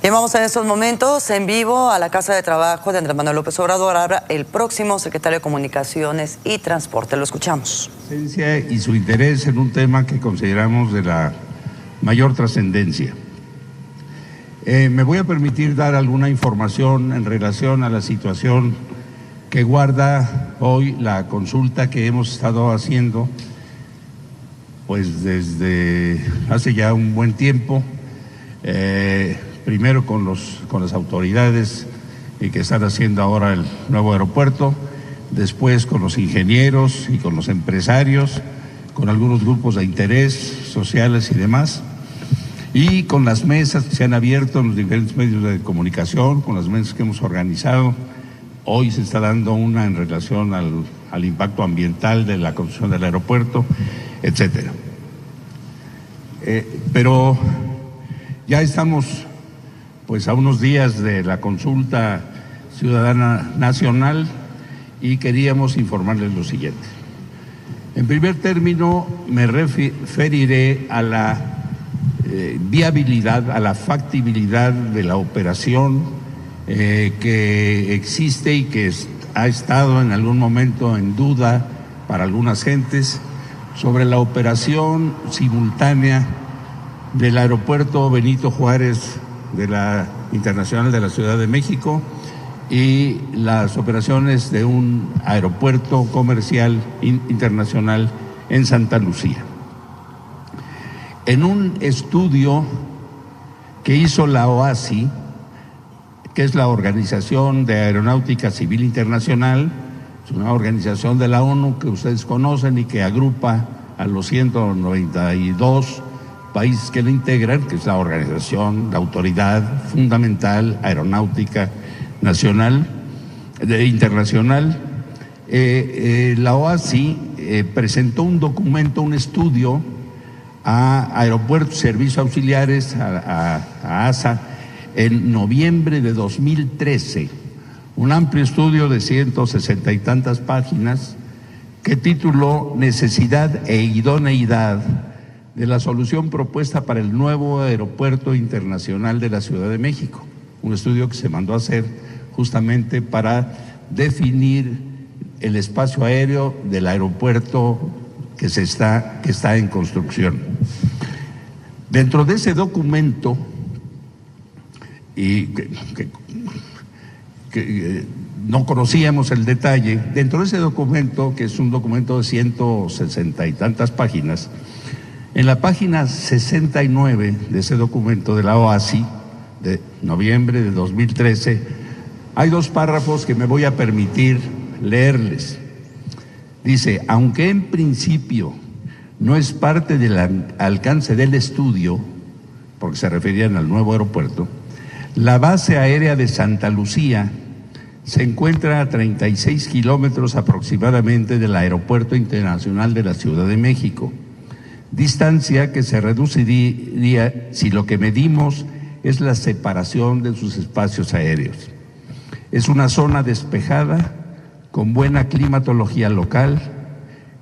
Bien, vamos en estos momentos en vivo a la Casa de Trabajo de Andrés Manuel López Obrador. Habla el próximo secretario de Comunicaciones y Transporte. Lo escuchamos. Y su interés en un tema que consideramos de la mayor trascendencia. Me voy a permitir dar alguna información en relación a la situación que guarda hoy la consulta que hemos estado haciendo pues desde hace ya un buen tiempo, primero con las autoridades que están haciendo ahora el nuevo aeropuerto, después con los ingenieros y con los empresarios, con algunos grupos de interés sociales y demás, y con las mesas que se han abierto en los diferentes medios de comunicación, con las mesas que hemos organizado. Hoy se está dando una en relación al impacto ambiental de la construcción del aeropuerto, etcétera. Pero ya estamos pues a unos días de la consulta ciudadana nacional y queríamos informarles lo siguiente. En primer término, me referiré a la viabilidad, a la factibilidad de la operación que existe y que ha estado en algún momento en duda para algunas gentes sobre la operación simultánea del aeropuerto Benito Juárez de la Internacional de la Ciudad de México y las operaciones de un aeropuerto comercial internacional en Santa Lucía. En un estudio que hizo la OACI, que es la Organización de Aeronáutica Civil Internacional, es una organización de la ONU que ustedes conocen y que agrupa a los 192 países que la integran, que es la organización, la autoridad fundamental aeronáutica nacional, internacional. La OACI presentó un documento, un estudio a Aeropuertos y Servicios Auxiliares, a ASA, en noviembre de 2013, un amplio estudio de 160 y tantas páginas que tituló Necesidad e idoneidad de la solución propuesta para el nuevo Aeropuerto Internacional de la Ciudad de México, un estudio que se mandó a hacer justamente para definir el espacio aéreo del aeropuerto que está en construcción. Dentro de ese documento, y que no conocíamos el detalle, dentro de ese documento, que es un documento de 160 y tantas páginas, en la página 69 de ese documento de la OACI, de noviembre de 2013, hay dos párrafos que me voy a permitir leerles. Dice, aunque en principio no es parte del alcance del estudio, porque se referían al nuevo aeropuerto, la base aérea de Santa Lucía se encuentra a 36 kilómetros aproximadamente del Aeropuerto Internacional de la Ciudad de México, distancia que se reduciría si lo que medimos es la separación de sus espacios aéreos. Es una zona despejada, con buena climatología local,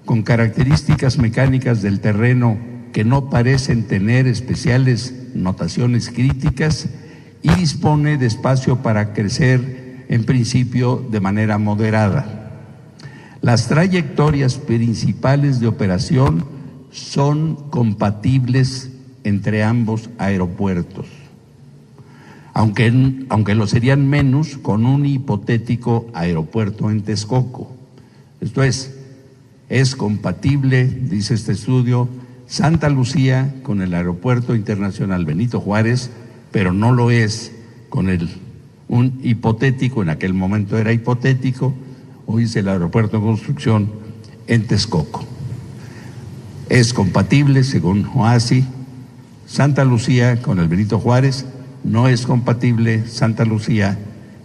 con características mecánicas del terreno que no parecen tener especiales notaciones críticas y dispone de espacio para crecer, en principio, de manera moderada. Las trayectorias principales de operación son compatibles entre ambos aeropuertos, aunque lo serían menos con un hipotético aeropuerto en Texcoco. Esto es compatible, dice este estudio, Santa Lucía con el Aeropuerto Internacional Benito Juárez, pero no lo es con un hipotético, en aquel momento era hipotético, hoy es el aeropuerto en construcción en Texcoco. Es compatible, según OACI, Santa Lucía con el Benito Juárez, no es compatible Santa Lucía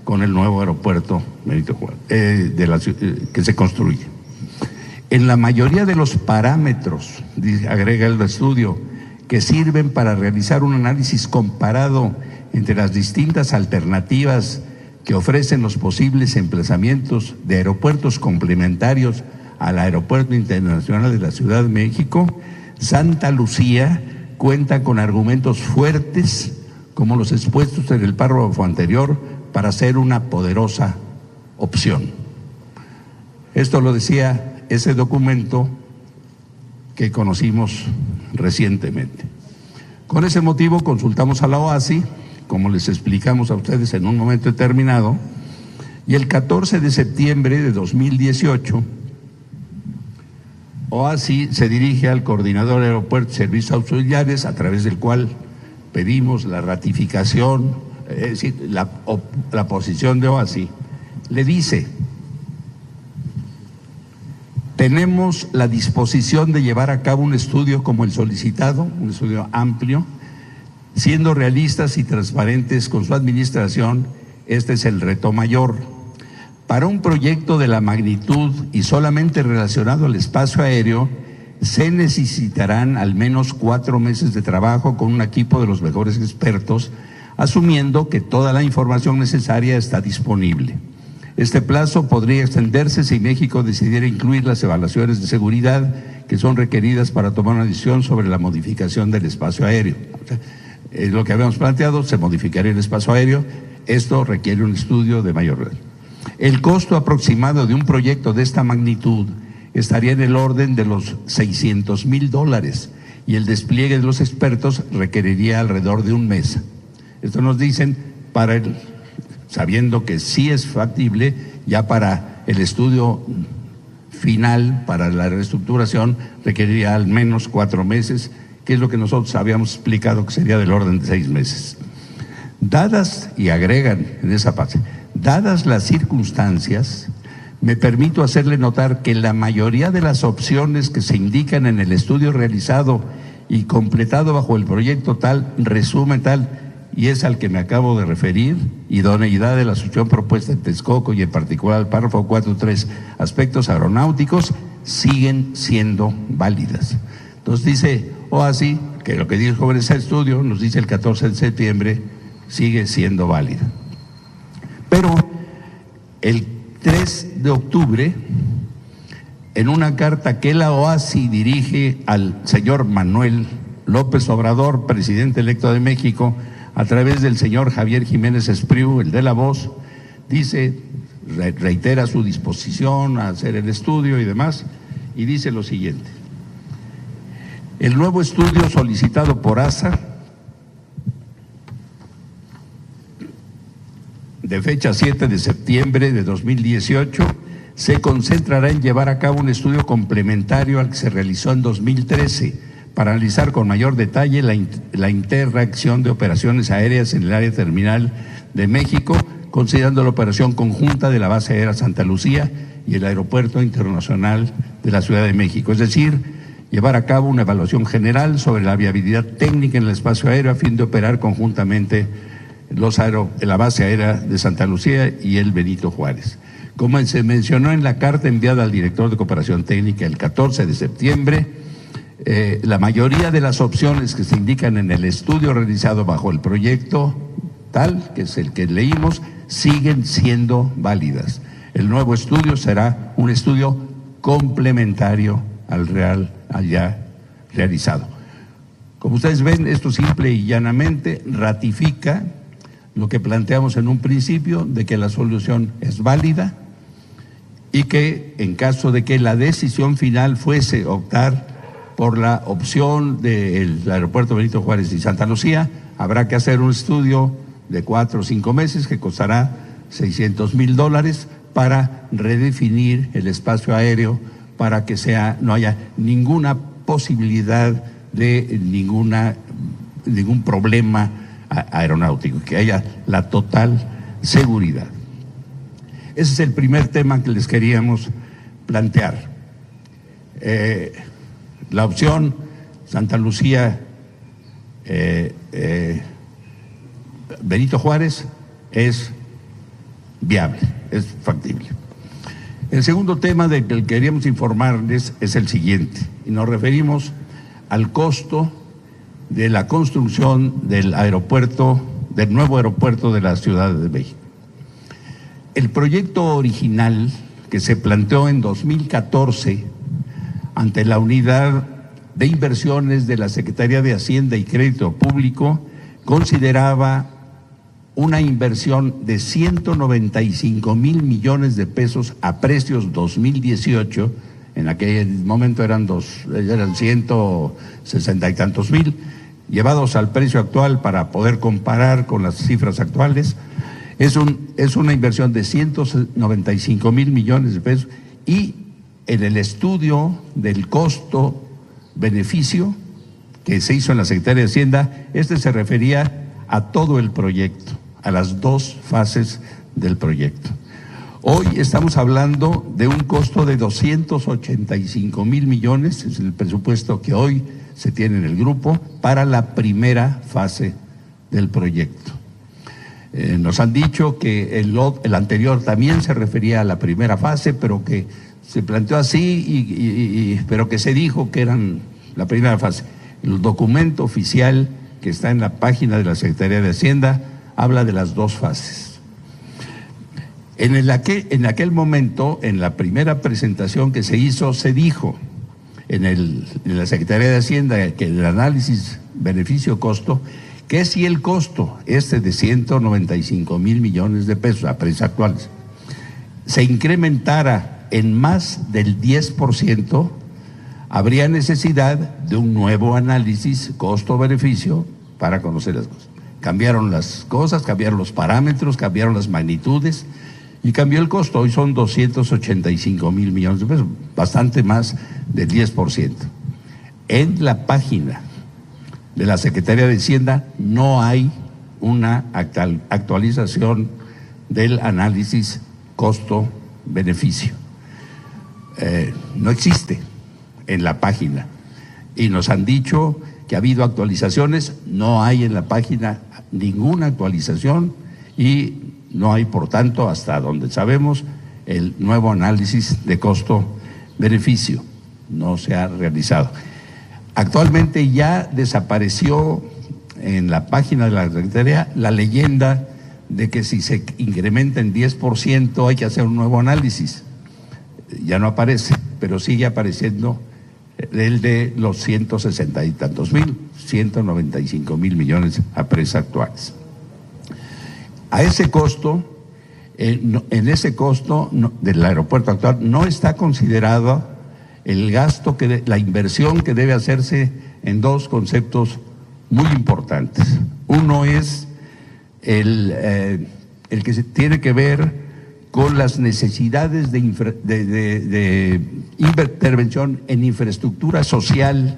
con el nuevo aeropuerto Benito Juárez, que se construye. En la mayoría de los parámetros, agrega el estudio, que sirven para realizar un análisis comparado entre las distintas alternativas que ofrecen los posibles emplazamientos de aeropuertos complementarios al Aeropuerto Internacional de la Ciudad de México, Santa Lucía cuenta con argumentos fuertes, como los expuestos en el párrafo anterior, para ser una poderosa opción. Esto lo decía ese documento que conocimos recientemente. Con ese motivo consultamos a la OASI, como les explicamos a ustedes en un momento determinado, y el 14 de septiembre de 2018, OASI se dirige al coordinador de aeropuertos y servicios auxiliares, a través del cual pedimos la ratificación, es decir, la posición de OASI. Le dice: tenemos la disposición de llevar a cabo un estudio como el solicitado, un estudio amplio, siendo realistas y transparentes con su administración. Este es el reto mayor. Para un proyecto de la magnitud y solamente relacionado al espacio aéreo, se necesitarán al menos 4 meses de trabajo con un equipo de los mejores expertos, asumiendo que toda la información necesaria está disponible. Este plazo podría extenderse si México decidiera incluir las evaluaciones de seguridad que son requeridas para tomar una decisión sobre la modificación del espacio aéreo. O sea, es lo que habíamos planteado: se modificaría el espacio aéreo. Esto requiere un estudio de mayor nivel. El costo aproximado de un proyecto de esta magnitud estaría en el orden de los $600,000 y el despliegue de los expertos requeriría alrededor de un mes. Esto nos dicen sabiendo que sí es factible, ya para el estudio final, para la reestructuración, requeriría al menos 4 meses, que es lo que nosotros habíamos explicado que sería del orden de 6 meses. Dadas, y agregan en esa parte, dadas las circunstancias, me permito hacerle notar que la mayoría de las opciones que se indican en el estudio realizado y completado bajo el proyecto tal, resumen tal, y es al que me acabo de referir, idoneidad de la solución propuesta en Texcoco y en particular el párrafo 4.3, aspectos aeronáuticos, siguen siendo válidas. Entonces dice OASI que lo que dijo en ese estudio, nos dice el 14 de septiembre, sigue siendo válida. Pero el 3 de octubre, en una carta que la OASI dirige al señor Manuel López Obrador, presidente electo de México, a través del señor Javier Jiménez Espriu, el de La Voz, dice, reitera su disposición a hacer el estudio y demás, y dice lo siguiente: el nuevo estudio solicitado por ASA, de fecha 7 de septiembre de 2018, se concentrará en llevar a cabo un estudio complementario al que se realizó en 2013 para analizar con mayor detalle la interacción de operaciones aéreas en el área terminal de México, considerando la operación conjunta de la base aérea Santa Lucía y el Aeropuerto Internacional de la Ciudad de México. Es decir, llevar a cabo una evaluación general sobre la viabilidad técnica en el espacio aéreo a fin de operar conjuntamente la base aérea de Santa Lucía y el Benito Juárez. Como se mencionó en la carta enviada al director de Cooperación Técnica el 14 de septiembre, la mayoría de las opciones que se indican en el estudio realizado bajo el proyecto tal, que es el que leímos, siguen siendo válidas. El nuevo estudio será un estudio complementario al ya realizado. Como ustedes ven, esto simple y llanamente ratifica lo que planteamos en un principio, de que la solución es válida y que en caso de que la decisión final fuese optar por la opción del aeropuerto Benito Juárez y Santa Lucía, habrá que hacer un estudio de 4 o 5 meses que costará $600,000 para redefinir el espacio aéreo, para que no haya ninguna posibilidad de ningún problema aeronáutico, que haya la total seguridad. Ese es el primer tema que les queríamos plantear. La opción Santa Lucía, Benito Juárez es viable, es factible. El segundo tema del que queríamos informarles es el siguiente, y nos referimos al costo de la construcción del nuevo aeropuerto de la Ciudad de México. El proyecto original que se planteó en 2014 ante la unidad de Inversiones de la Secretaría de Hacienda y Crédito Público consideraba una inversión de 195,000 millones de pesos a precios 2018, en aquel momento eran 160 y tantos mil, llevados al precio actual para poder comparar con las cifras actuales. Es una inversión de 195,000 millones de pesos, y en el estudio del costo-beneficio que se hizo en la Secretaría de Hacienda, se refería a todo el proyecto, a las dos fases del proyecto. Hoy estamos hablando de un costo de 285,000 millones, es el presupuesto que hoy se tiene en el grupo para la primera fase del proyecto. Nos han dicho que el anterior también se refería a la primera fase, pero que se planteó así, pero que se dijo que eran la primera fase. El documento oficial que está en la página de la Secretaría de Hacienda habla de las dos fases. En aquel momento, en la primera presentación que se hizo, se dijo en la Secretaría de Hacienda que el análisis beneficio-costo, que si el costo de 195,000 millones de pesos a precios actuales se incrementara en más del 10%, habría necesidad de un nuevo análisis costo-beneficio para conocer las cosas. Cambiaron las cosas, cambiaron los parámetros, cambiaron las magnitudes y cambió el costo. Hoy son 285,000 millones de pesos, bastante más del 10%. En la página de la Secretaría de Hacienda no hay una actualización del análisis costo-beneficio. No existe en la página, y nos han dicho que ha habido actualizaciones. No hay en la página ninguna actualización y no hay, por tanto, hasta donde sabemos, el nuevo análisis de costo-beneficio. No se ha realizado. Actualmente ya desapareció en la página de la Secretaría la leyenda de que si se incrementa en 10% hay que hacer un nuevo análisis. Ya no aparece, pero sigue apareciendo el de los 160 y tantos mil, 195,000 millones a precios actuales. A ese costo, en ese costo del aeropuerto actual no está considerado el gasto, la inversión que debe hacerse en dos conceptos muy importantes. Uno es el que tiene que ver con las necesidades de intervención en infraestructura social,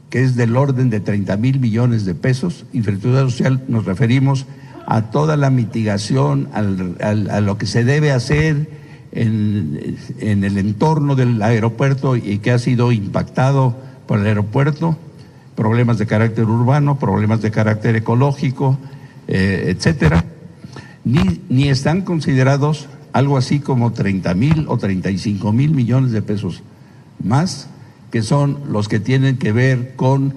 que es del orden de 30,000 millones de pesos. Infraestructura social nos referimos a toda la mitigación, a lo que se debe hacer en el entorno del aeropuerto y que ha sido impactado por el aeropuerto, problemas de carácter urbano, problemas de carácter ecológico, etcétera. Ni están considerados algo así como 30,000 o 35,000 millones de pesos más, que son los que tienen que ver con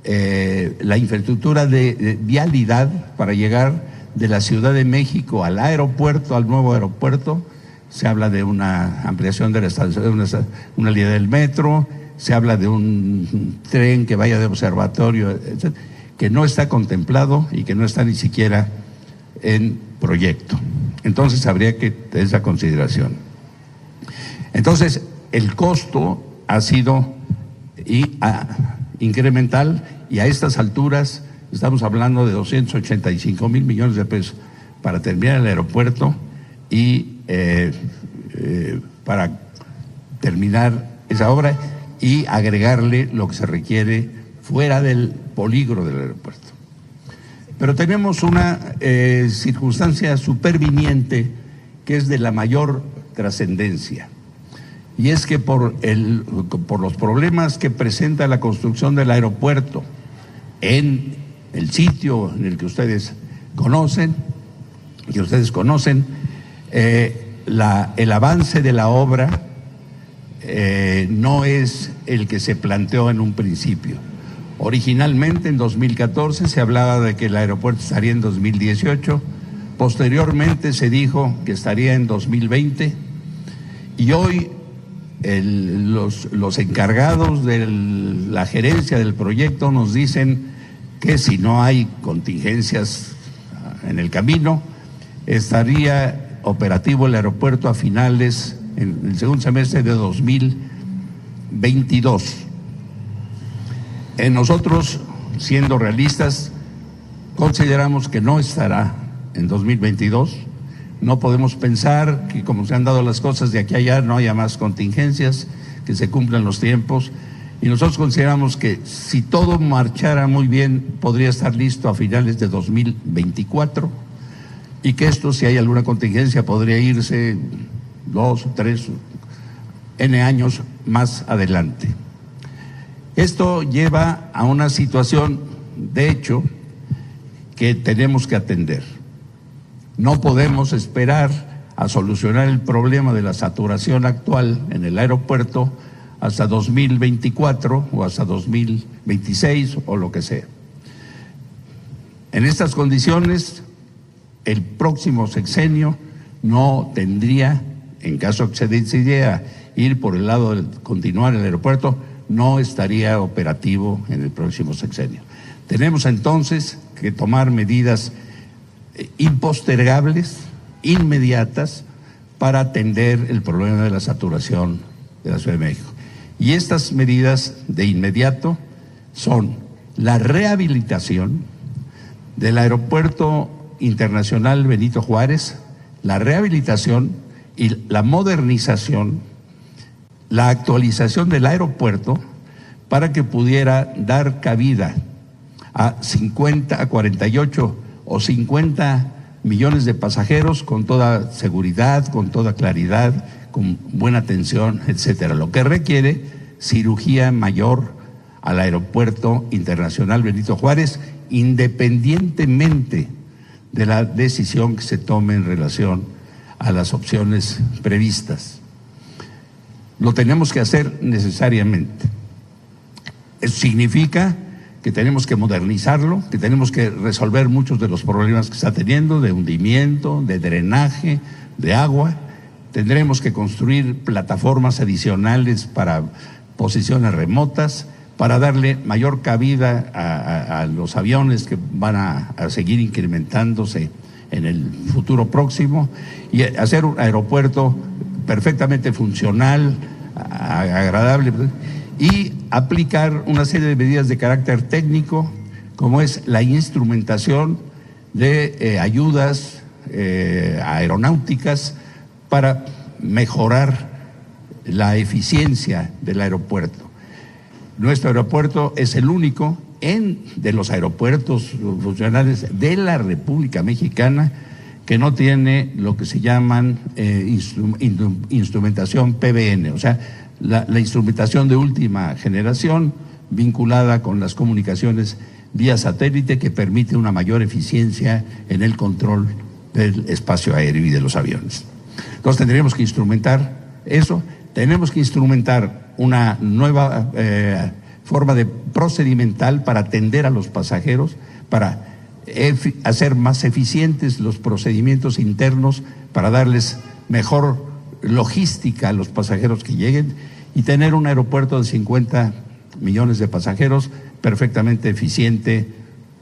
la infraestructura de vialidad para llegar de la Ciudad de México al aeropuerto, al nuevo aeropuerto. Se habla de una ampliación de la estación, una línea del metro, se habla de un tren que vaya de observatorio, etcétera, que no está contemplado y que no está ni siquiera en proyecto. Entonces habría que tener esa consideración. Entonces el costo ha sido incremental, y a estas alturas estamos hablando de 285,000 millones de pesos para terminar el aeropuerto y para terminar esa obra y agregarle lo que se requiere fuera del polígono del aeropuerto. Pero tenemos una circunstancia superviniente que es de la mayor trascendencia, y es que por los problemas que presenta la construcción del aeropuerto en el sitio en el que ustedes conocen, el avance de la obra no es el que se planteó en un principio. Originalmente, en 2014, se hablaba de que el aeropuerto estaría en 2018, posteriormente se dijo que estaría en 2020, y hoy los encargados de la gerencia del proyecto nos dicen que si no hay contingencias en el camino, estaría operativo el aeropuerto a finales, en el segundo semestre de 2022. Nosotros, siendo realistas, consideramos que no estará en 2022. No podemos pensar que, como se han dado las cosas de aquí a allá, no haya más contingencias, que se cumplan los tiempos. Y nosotros consideramos que si todo marchara muy bien, podría estar listo a finales de 2024, y que esto, si hay alguna contingencia, podría irse 2 o 3 N años más adelante. Esto lleva a una situación, de hecho, que tenemos que atender. No podemos esperar a solucionar el problema de la saturación actual en el aeropuerto hasta 2024 o hasta 2026 o lo que sea. En estas condiciones, el próximo sexenio no tendría, en caso que se decidiera ir por el lado de continuar el aeropuerto, no estaría operativo en el próximo sexenio. Tenemos entonces que tomar medidas impostergables, inmediatas, para atender el problema de la saturación de la Ciudad de México. Y estas medidas de inmediato son la rehabilitación del Aeropuerto Internacional Benito Juárez, la rehabilitación y la modernización, la actualización del aeropuerto para que pudiera dar cabida a 48 o 50 millones de pasajeros con toda seguridad, con toda claridad, con buena atención, etcétera. Lo que requiere cirugía mayor al Aeropuerto Internacional Benito Juárez, independientemente de la decisión que se tome en relación a las opciones previstas. Lo tenemos que hacer necesariamente. Eso significa que tenemos que modernizarlo, que tenemos que resolver muchos de los problemas que está teniendo, de hundimiento, de drenaje, de agua. Tendremos que construir plataformas adicionales para posiciones remotas, para darle mayor cabida a los aviones que van a seguir incrementándose en el futuro próximo, y hacer un aeropuerto perfectamente funcional, agradable, y aplicar una serie de medidas de carácter técnico, como es la instrumentación de ayudas aeronáuticas para mejorar la eficiencia del aeropuerto. Nuestro aeropuerto es el único de los aeropuertos funcionales de la República Mexicana que no tiene lo que se llaman instrumentación PBN, o sea, la instrumentación de última generación vinculada con las comunicaciones vía satélite, que permite una mayor eficiencia en el control del espacio aéreo y de los aviones. Entonces tendríamos que instrumentar eso, tenemos que instrumentar una nueva forma de procedimental para atender a los pasajeros, para hacer más eficientes los procedimientos internos, para darles mejor logística a los pasajeros que lleguen, y tener un aeropuerto de 50 millones de pasajeros perfectamente eficiente,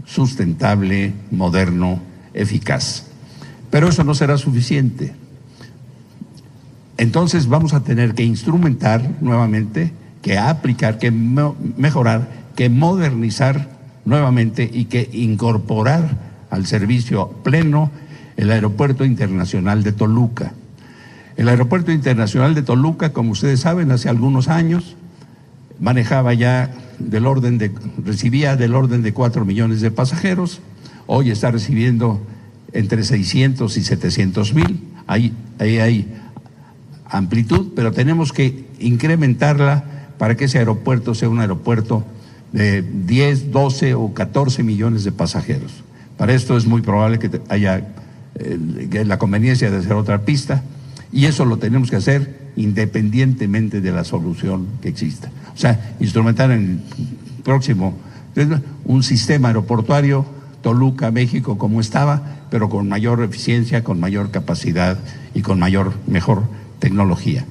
sustentable, moderno, eficaz. Pero eso no será suficiente. Entonces vamos a tener que instrumentar nuevamente, que aplicar, que mejorar, que modernizar nuevamente y que incorporar al servicio pleno el Aeropuerto Internacional de Toluca. El Aeropuerto Internacional de Toluca, como ustedes saben, hace algunos años manejaba ya recibía del orden de 4 millones de pasajeros. Hoy está recibiendo entre 600 y 700 mil. Ahí hay amplitud, pero tenemos que incrementarla para que ese aeropuerto sea un aeropuerto de 10, 12 o 14 millones de pasajeros. Para esto es muy probable que haya la conveniencia de hacer otra pista, y eso lo tenemos que hacer independientemente de la solución que exista. O sea, instrumentar en el próximo un sistema aeroportuario Toluca, México, como estaba, pero con mayor eficiencia, con mayor capacidad y con mejor tecnología.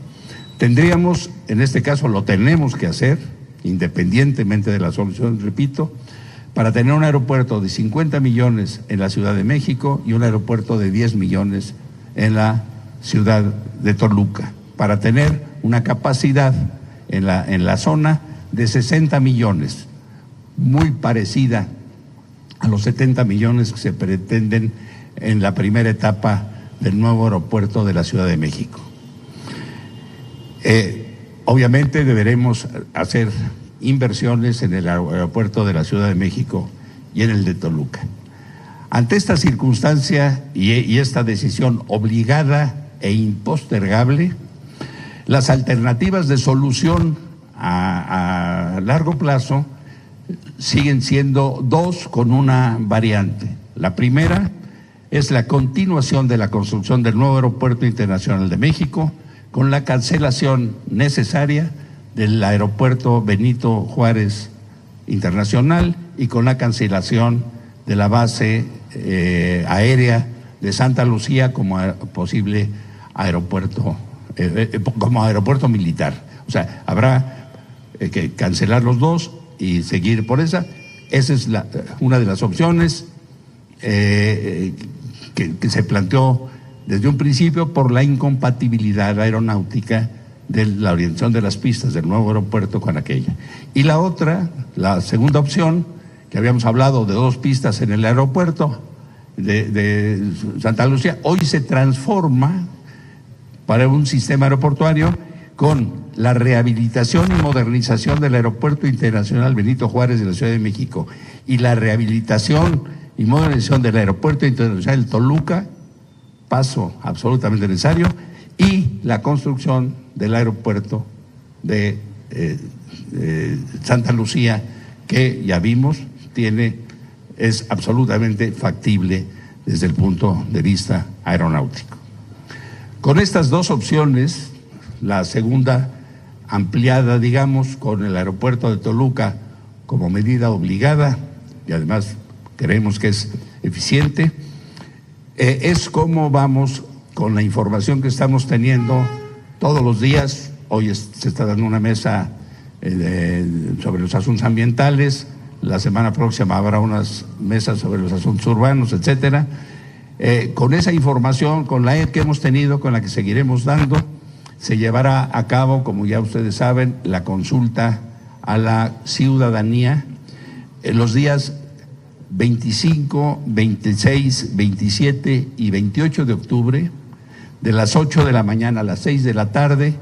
Tendríamos, en este caso lo tenemos que hacer, independientemente de la solución, repito, para tener un aeropuerto de 50 millones en la Ciudad de México y un aeropuerto de 10 millones en la ciudad de Toluca, para tener una capacidad en la zona de 60 millones, muy parecida a los 70 millones que se pretenden en la primera etapa del nuevo aeropuerto de la Ciudad de México. Obviamente deberemos hacer inversiones en el aeropuerto de la Ciudad de México y en el de Toluca. Ante esta circunstancia y esta decisión obligada e impostergable, las alternativas de solución a largo plazo siguen siendo dos con una variante. La primera es la continuación de la construcción del nuevo Aeropuerto Internacional de México con la cancelación necesaria del Aeropuerto Benito Juárez Internacional y con la cancelación de la base aérea de Santa Lucía como posible aeropuerto, como aeropuerto militar. O sea, habrá que cancelar los dos y seguir por esa. Esa es una de las opciones que se planteó desde un principio por la incompatibilidad aeronáutica de la orientación de las pistas del nuevo aeropuerto con aquella. Y la otra, la segunda opción, que habíamos hablado de dos pistas en el aeropuerto de Santa Lucía, hoy se transforma para un sistema aeroportuario con la rehabilitación y modernización del Aeropuerto Internacional Benito Juárez de la Ciudad de México y la rehabilitación y modernización del Aeropuerto Internacional Toluca, paso absolutamente necesario, y la construcción del aeropuerto de Santa Lucía, que ya vimos es absolutamente factible desde el punto de vista aeronáutico. Con estas dos opciones, la segunda ampliada, digamos, con el aeropuerto de Toluca como medida obligada, y además creemos que es eficiente, es como vamos con la información que estamos teniendo todos los días. Hoy se está dando una mesa sobre los asuntos ambientales, la semana próxima habrá unas mesas sobre los asuntos urbanos, etcétera. Con esa información, con la que hemos tenido, con la que seguiremos dando, se llevará a cabo, como ya ustedes saben, la consulta a la ciudadanía en los días 25, 26, 27 y 28 de octubre, de las 8 de la mañana a las 6 de la tarde,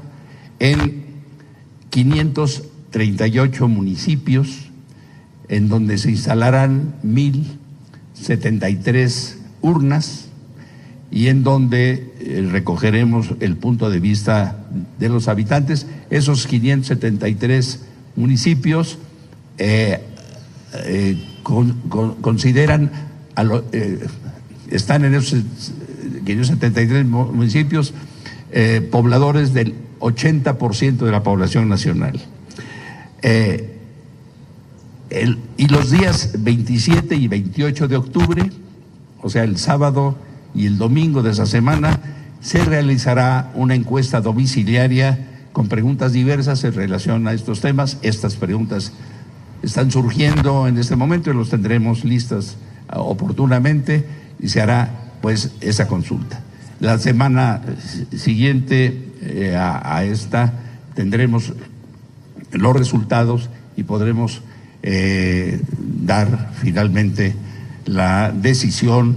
en 538 municipios, en donde se instalarán 1,073 urnas y en donde recogeremos el punto de vista de los habitantes. Esos 573 municipios consideran, están en esos 573 municipios pobladores del 80% de la población nacional. Y los días 27 y 28 de octubre, o sea, el sábado y el domingo de esa semana, se realizará una encuesta domiciliaria con preguntas diversas en relación a estos temas. Estas preguntas están surgiendo en este momento y los tendremos listas oportunamente y se hará pues esa consulta. La semana siguiente a esta tendremos los resultados y podremos dar finalmente la decisión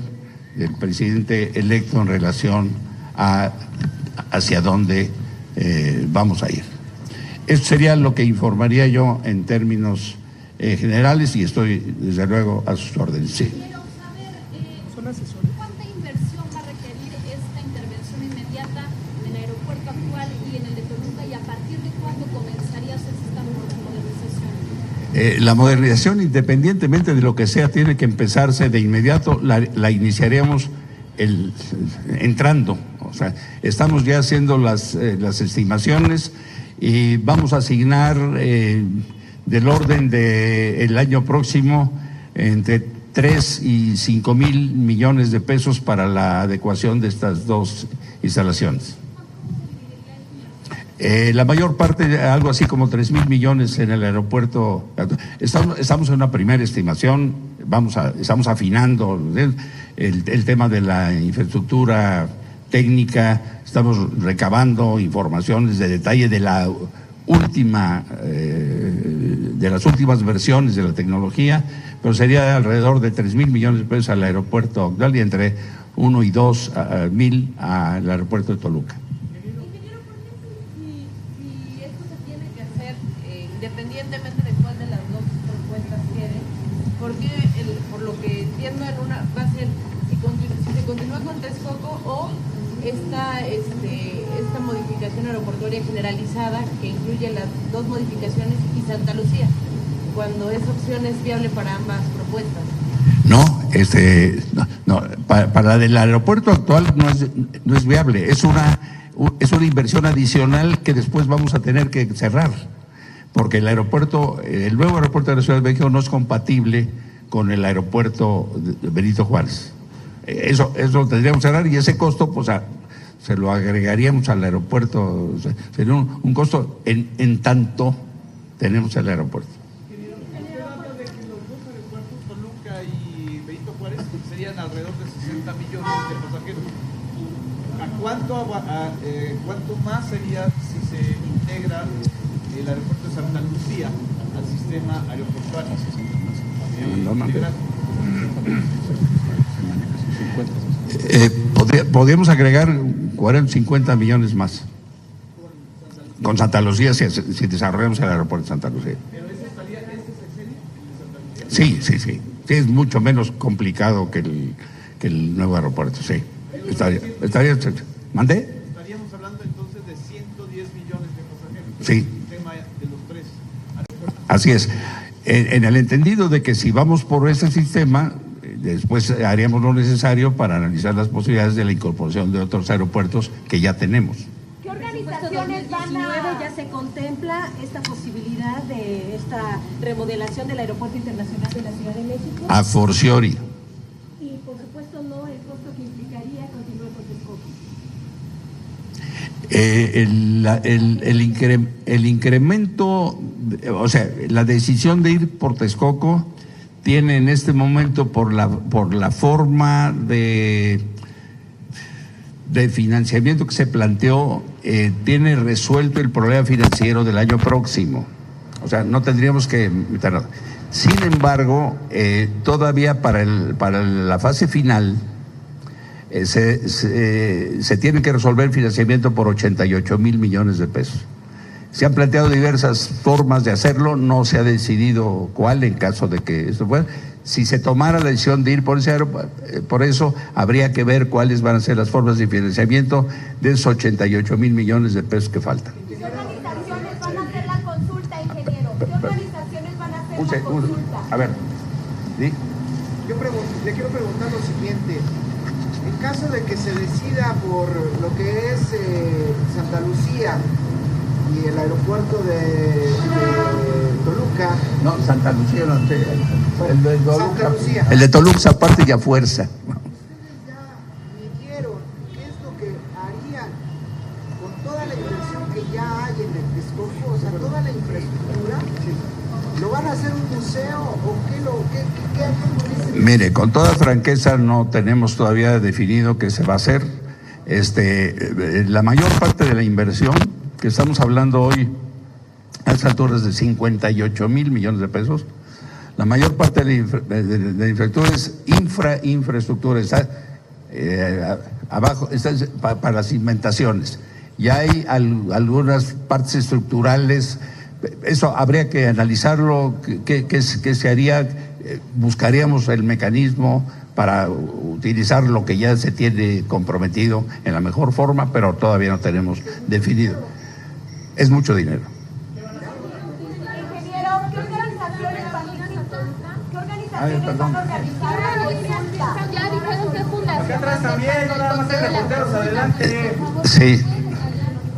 del presidente electo en relación a hacia dónde vamos a ir. Eso sería lo que informaría yo en términos generales y estoy desde luego a sus órdenes. Sí. ¿Cuánta inversión va a requerir esta intervención inmediata en el aeropuerto actual y en el de Toluca, y a partir de cuándo comenzaría a hacerse esta modernización? La modernización, independientemente de lo que sea, tiene que empezarse de inmediato. La iniciaríamos entrando. O sea, estamos ya haciendo las estimaciones y vamos a asignar del orden del año próximo entre 3 y 5 mil millones de pesos para la adecuación de estas dos instalaciones. La mayor parte, algo así como 3,000 millones en el aeropuerto. Estamos en una primera estimación, estamos afinando el tema de la infraestructura técnica, estamos recabando informaciones de detalle de la última, de las últimas versiones de la tecnología, pero sería alrededor de 3,000 millones de pesos al aeropuerto actual y entre 1 y 2 mil al aeropuerto de Toluca. Independientemente de cuál de las dos propuestas quede, porque por lo que entiendo en una va a ser si se continúa con Texcoco o esta modificación aeroportuaria generalizada que incluye las dos modificaciones y Santa Lucía, cuando esa opción es viable para ambas propuestas. Para la del aeropuerto actual no es viable, es una inversión adicional que después vamos a tener que cerrar. Porque el nuevo aeropuerto de la Ciudad de México no es compatible con el aeropuerto de Benito Juárez. Eso lo tendríamos que cerrar y ese costo, pues, se lo agregaríamos al aeropuerto. Sería un costo en tanto tenemos el aeropuerto. Usted habla de que los dos aeropuertos, Toluca y Benito Juárez, serían alrededor de 60 millones de pasajeros. ¿Cuánto más sería si se integra el aeropuerto de Santa Lucía al sistema aeroportuario? Podríamos agregar 50 millones más con Santa Lucía si desarrollamos el aeropuerto de Santa Lucía. ¿Pero ese estaría el sexenio? Sí, es mucho menos complicado que el nuevo aeropuerto, sí. Estaría ¿Mandé? Estaríamos hablando entonces de 110 millones de pasajeros. Sí. De los tres aeropuertos. Así es. En el entendido de que si vamos por ese sistema, después haríamos lo necesario para analizar las posibilidades de la incorporación de otros aeropuertos que ya tenemos. ¿Qué organizaciones van a...? ¿Ya se contempla esta posibilidad de esta remodelación del Aeropuerto Internacional de la Ciudad de México? A fortiori. Y por supuesto no el costo que implicaría continuar con Texcoco. El incremento, o sea, la decisión de ir por Texcoco tiene en este momento por la forma de financiamiento que se planteó, tiene resuelto el problema financiero del año próximo. O sea, no tendríamos que meternos. Sin embargo, todavía para la fase final se tiene que resolver el financiamiento por 88,000 millones de pesos. Se han planteado diversas formas de hacerlo, no se ha decidido cuál en caso de que esto fuera. Si se tomara la decisión de ir por eso, habría que ver cuáles van a ser las formas de financiamiento de esos 88,000 millones de pesos que faltan. ¿Qué organizaciones van a hacer la consulta, ingeniero? ¿Qué organizaciones van a hacer la consulta? A ver, ¿sí? Le quiero preguntar lo siguiente. En caso de que se decida por lo que es Santa Lucía y el aeropuerto de Toluca. No, Santa Lucía no sé. El de Toluca. Santa Lucía. El de Toluca aparte ya fuerza. Ustedes ya midieron qué es lo que harían con toda la inversión que ya hay en el Texcoco, o sea, toda la infraestructura. ¿Lo van a hacer un museo o qué harían? Mire, con toda franqueza no tenemos todavía definido qué se va a hacer. La mayor parte de la inversión que estamos hablando hoy a estas alturas de 58,000 millones de pesos, la mayor parte de la infraestructura es infraestructura, está abajo, está para las cimentaciones. Ya hay algunas partes estructurales, eso habría que analizarlo, qué se haría, buscaríamos el mecanismo para utilizar lo que ya se tiene comprometido en la mejor forma, pero todavía no tenemos definido. Es mucho dinero. Ingeniero, ¿qué organizaciones van a organizar la consulta? Ya dijeron que fundación. Acá atrás también, no nada más hay reporteros, adelante. Sí.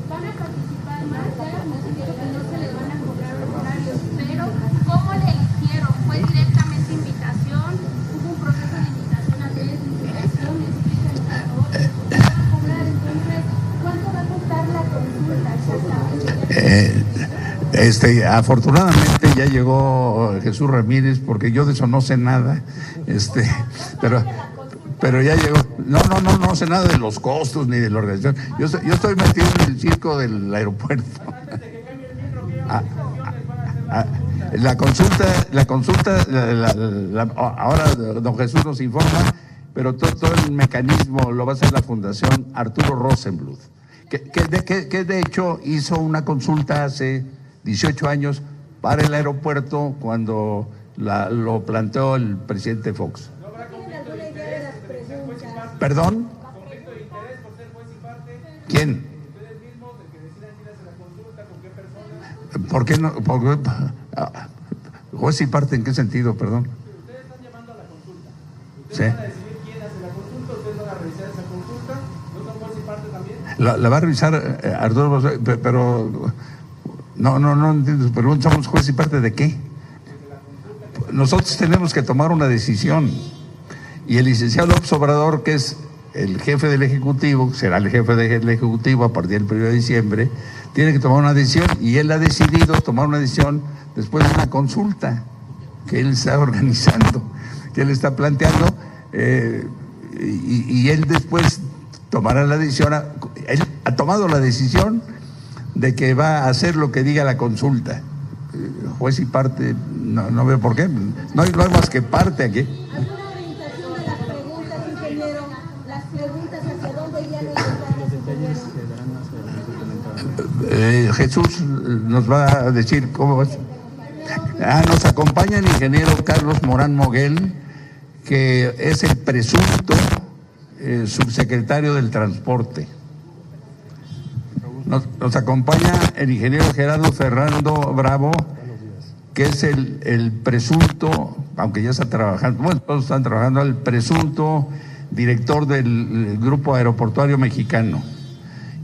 Van a participar más, ya nos dijeron que no se les van a cobrar honorarios, pero ¿cómo le hicieron? ¿Fue directamente invitación? ¿Hubo un proceso de invitación a través de invitación? Explíquenos, por favor. ¿Cómo van a cobrar? Entonces, ¿cuánto va a costar la consulta exactamente? Afortunadamente ya llegó Jesús Ramírez, porque yo de eso no sé nada, pero ya llegó. No sé nada de los costos ni de la organización. Yo estoy metido en el circo del aeropuerto. La consulta, ahora don Jesús nos informa, pero todo el mecanismo lo va a hacer la Fundación Arturo Rosenbluth, que de hecho hizo una consulta hace 18 años para el aeropuerto cuando lo planteó el presidente Fox. ¿Perdón? ¿Quién? ¿Por qué no? ¿Juez y parte en qué sentido, perdón? Ustedes están llamando a la consulta. Sí. Ustedes van a decidir quién hace la consulta, ustedes van a revisar esa consulta, ¿no son juez y parte también? La va a revisar Arturo, pero no entiendo su pregunta. ¿Somos juez y parte de qué? Nosotros tenemos que tomar una decisión, y el licenciado López Obrador, que es el jefe del Ejecutivo, será el jefe del Ejecutivo a partir del 1 de diciembre, tiene que tomar una decisión, y él ha decidido tomar una decisión después de una consulta que él está organizando, que él está planteando, y él después tomará la decisión. Él ha tomado la decisión de que va a hacer lo que diga la consulta. Juez y parte, no veo por qué. No hay más que parte aquí. ¿Alguna orientación de las preguntas, ingeniero? Las preguntas hacia dónde irían orientadas, ingeniero. Jesús nos va a decir cómo va. Nos acompaña el ingeniero Carlos Morán Moguel, que es el presunto subsecretario del Transporte. Nos acompaña el ingeniero Gerardo Fernando Bravo, que es el presunto, aunque ya está trabajando, bueno, todos están trabajando, el presunto director del Grupo Aeroportuario Mexicano.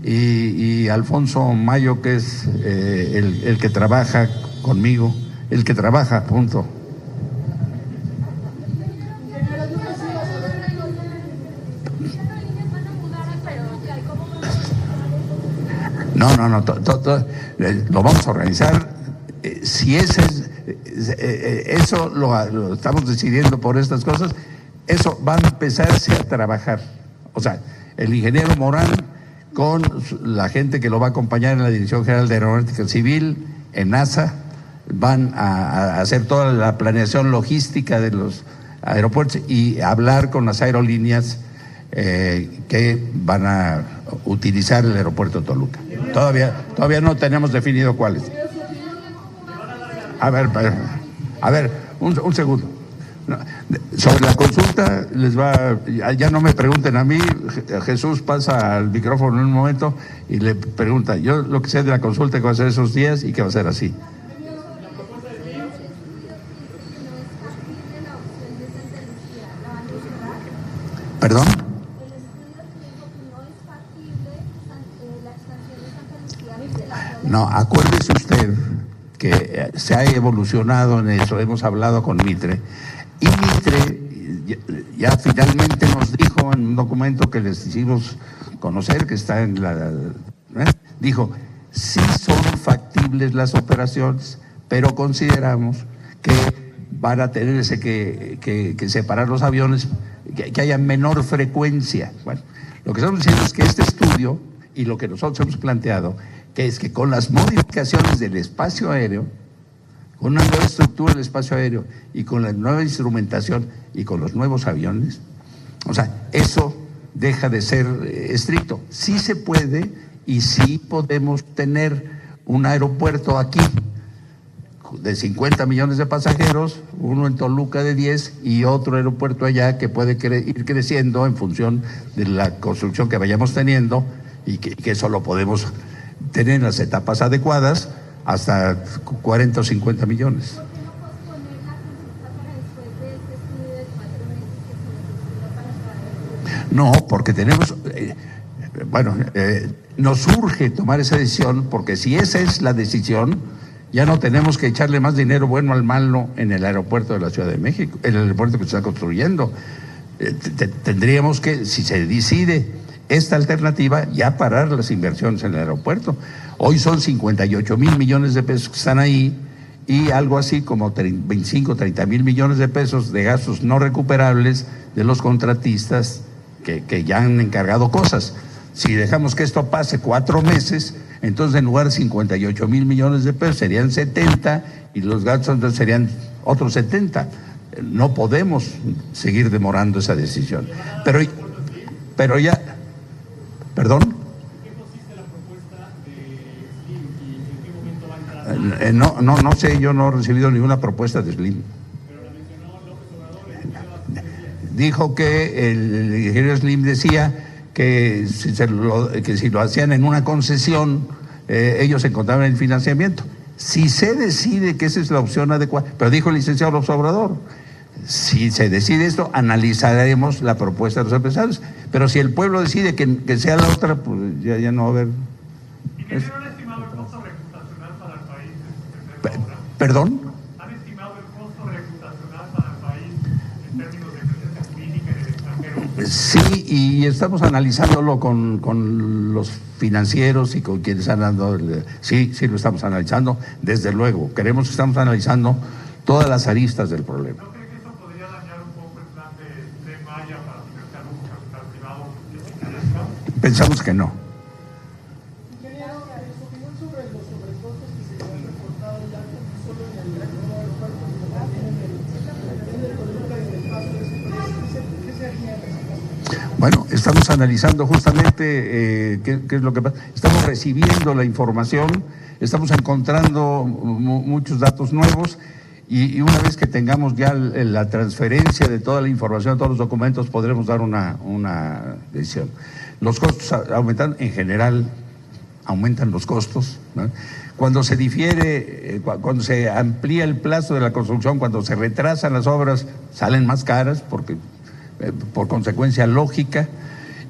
Y Alfonso Mayo, que es el que trabaja conmigo, el que trabaja, punto. No, lo vamos a organizar. Si eso lo estamos decidiendo por estas cosas, eso va a empezarse a trabajar. O sea, el ingeniero Morán con la gente que lo va a acompañar en la Dirección General de Aeronáutica Civil, en NASA, van a hacer toda la planeación logística de los aeropuertos y hablar con las aerolíneas que van a utilizar el aeropuerto de Toluca. Todavía no tenemos definido cuáles. A ver, un segundo. Sobre la consulta, ya no me pregunten a mí. Jesús pasa al micrófono en un momento y le pregunta. Yo lo que sé de la consulta que va a ser esos días y que va a ser así. ¿Perdón? No, acuérdese usted que se ha evolucionado en eso. Hemos hablado con Mitre, y Mitre ya finalmente nos dijo en un documento que les hicimos conocer, que está en dijo, sí son factibles las operaciones, pero consideramos que van a tenerse que separar los aviones, que haya menor frecuencia. Bueno, lo que estamos diciendo es que este estudio y lo que nosotros hemos planteado, que es que con las modificaciones del espacio aéreo, con una nueva estructura del espacio aéreo y con la nueva instrumentación y con los nuevos aviones, o sea, eso deja de ser estricto. Sí se puede y sí podemos tener un aeropuerto aquí de 50 millones de pasajeros, uno en Toluca de 10 y otro aeropuerto allá que puede ir creciendo en función de la construcción que vayamos teniendo, y que eso lo podemos tener en las etapas adecuadas hasta 40 o 50 millones. ¿Por qué no posponer la consulta para después de este estudio de 4 meses que se necesita para No, porque tenemos, nos urge tomar esa decisión, porque si esa es la decisión, ya no tenemos que echarle más dinero bueno al malo en el aeropuerto de la Ciudad de México, el aeropuerto que se está construyendo. Tendríamos que, si se decide esta alternativa, ya parar las inversiones en el aeropuerto. Hoy son 58 mil millones de pesos que están ahí y algo así como 25, 30 mil millones de pesos de gastos no recuperables de los contratistas que ya han encargado cosas. Si dejamos que esto pase 4 meses, entonces en lugar de 58 mil millones de pesos serían 70 y los gastos entonces serían otros 70. No podemos seguir demorando esa decisión. Pero ya, ¿perdón? No sé, yo no he recibido ninguna propuesta de Slim. Dijo que el ingeniero Slim decía que si lo hacían en una concesión, ellos encontraban el financiamiento. Si se decide que esa es la opción adecuada, pero dijo el licenciado López Obrador, si se decide esto, analizaremos la propuesta de los empresarios. Pero si el pueblo decide que sea la otra, pues ya no va a haber. ¿Y qué han estimado el costo reputacional para el país? ¿Perdón? ¿Han estimado el costo reputacional para el país en términos de presencia jurídica en el extranjero? Sí, y estamos analizándolo con los financieros y con quienes han dado. Sí, lo estamos analizando, desde luego. Creemos que estamos analizando todas las aristas del problema. ¿No cree que eso podría dañar un poco el plan de Maya para financiar un capital privado que se interesa? Pensamos que no. Bueno, estamos analizando justamente qué es lo que pasa. Estamos recibiendo la información, estamos encontrando muchos datos nuevos y una vez que tengamos ya la transferencia de toda la información, todos los documentos, podremos dar una decisión. Los costos aumentan, en general aumentan los costos, ¿no? Cuando se difiere, cuando se amplía el plazo de la construcción, cuando se retrasan las obras, salen más caras porque por consecuencia lógica,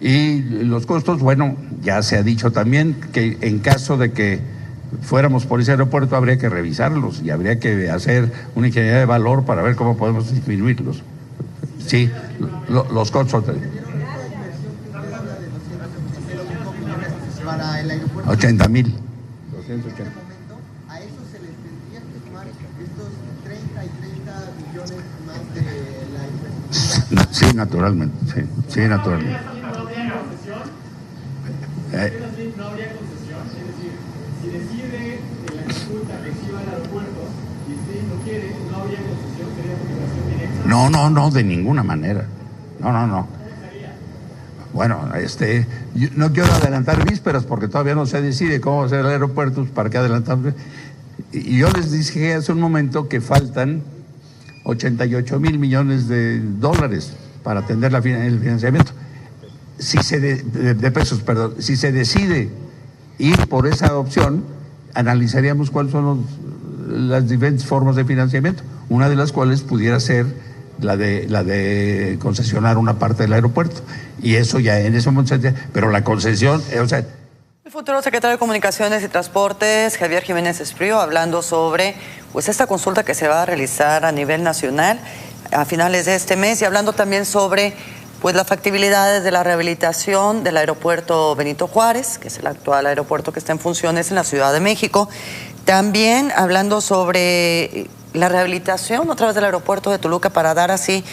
y los costos, bueno, ya se ha dicho también que en caso de que fuéramos por ese aeropuerto habría que revisarlos y habría que hacer una ingeniería de valor para ver cómo podemos disminuirlos. Sí, los costos. Para el aeropuerto. 80,000. 280. A eso se les tendría que sumar estos 30 y 30 millones más de la infraestructura. Sí, naturalmente. Sí, naturalmente. No habría concesión, es decir, si decide que la consulta reciba el aeropuerto y si no quiere, no habría concesión, sería comunicación directa. No, de ninguna manera. No. Bueno, yo no quiero adelantar vísperas porque todavía no se decide cómo va a ser el aeropuerto, para qué adelantar. Y yo les dije hace un momento que faltan 88,000 millones de dólares para atender el financiamiento. De pesos, perdón. Si se decide ir por esa opción, analizaríamos cuáles son las diferentes formas de financiamiento, una de las cuales pudiera ser la de concesionar una parte del aeropuerto. Y eso ya en ese momento, pero la concesión, El futuro secretario de Comunicaciones y Transportes, Javier Jiménez Espriu, hablando sobre esta consulta que se va a realizar a nivel nacional a finales de este mes y hablando también sobre las factibilidades de la rehabilitación del aeropuerto Benito Juárez, que es el actual aeropuerto que está en funciones en la Ciudad de México. También hablando sobre la rehabilitación otra vez del aeropuerto de Toluca para dar así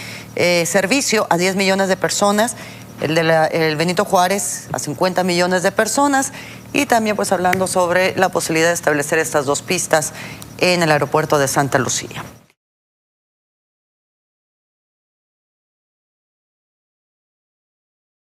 servicio a 10 millones de personas, el Benito Juárez a 50 millones de personas y también hablando sobre la posibilidad de establecer estas 2 pistas en el aeropuerto de Santa Lucía.